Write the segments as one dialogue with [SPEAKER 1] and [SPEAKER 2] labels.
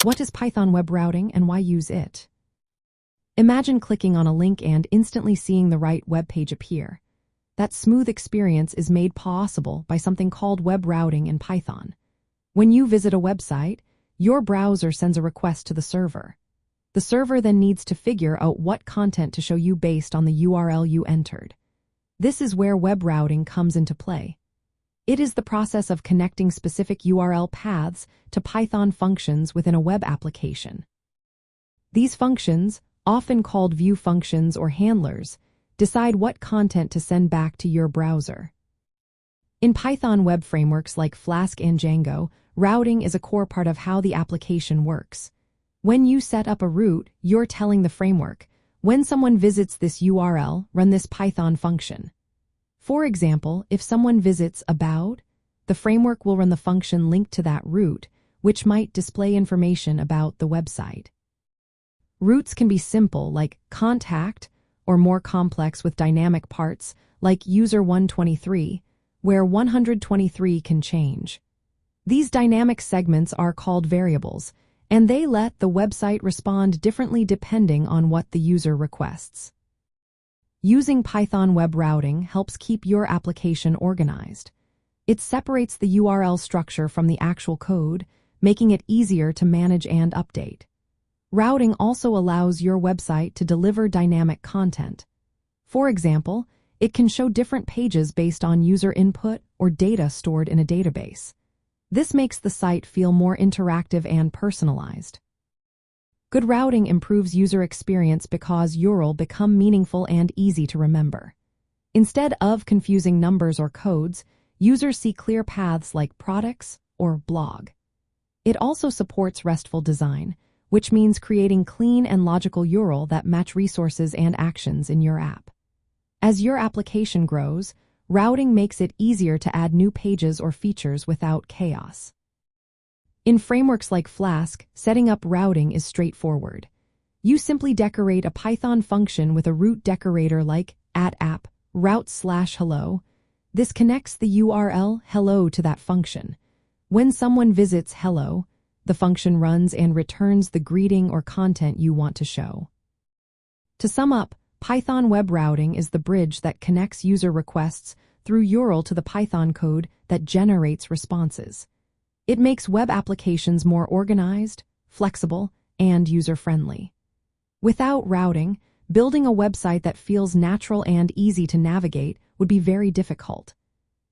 [SPEAKER 1] What is Python web routing and why use it? Imagine clicking on a link and instantly seeing the right web page appear. That smooth experience is made possible by something called web routing in Python. When you visit a website, your browser sends a request to the server. The server then needs to figure out what content to show you based on the URL you entered. This is where web routing comes into play. It is the process of connecting specific URL paths to Python functions within a web application. These functions, often called view functions or handlers, decide what content to send back to your browser. In Python web frameworks like Flask and Django, routing is a core part of how the application works. When you set up a route, you're telling the framework, when someone visits this URL, run this Python function. For example, if someone visits about, the framework will run the function linked to that route, which might display information about the website. Routes can be simple, like contact, or more complex with dynamic parts, like user 123, where 123 can change. These dynamic segments are called variables, and they let the website respond differently depending on what the user requests. Using Python web routing helps keep your application organized. It separates the URL structure from the actual code, making it easier to manage and update. Routing also allows your website to deliver dynamic content. For example, it can show different pages based on user input or data stored in a database. This makes the site feel more interactive and personalized. Good routing improves user experience because URL become meaningful and easy to remember. Instead of confusing numbers or codes, users see clear paths like products or blog. It also supports RESTful design, which means creating clean and logical URL that match resources and actions in your app. As your application grows, routing makes it easier to add new pages or features without chaos. In frameworks like Flask, setting up routing is straightforward. You simply decorate a Python function with a route decorator like @app route/hello. This connects the URL hello to that function. When someone visits hello, the function runs and returns the greeting or content you want to show. To sum up, Python web routing is the bridge that connects user requests through URL to the Python code that generates responses. It makes web applications more organized, flexible, and user-friendly. Without routing, building a website that feels natural and easy to navigate would be very difficult.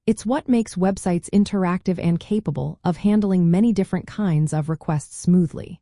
[SPEAKER 1] It's what makes websites interactive and capable of handling many different kinds of requests smoothly.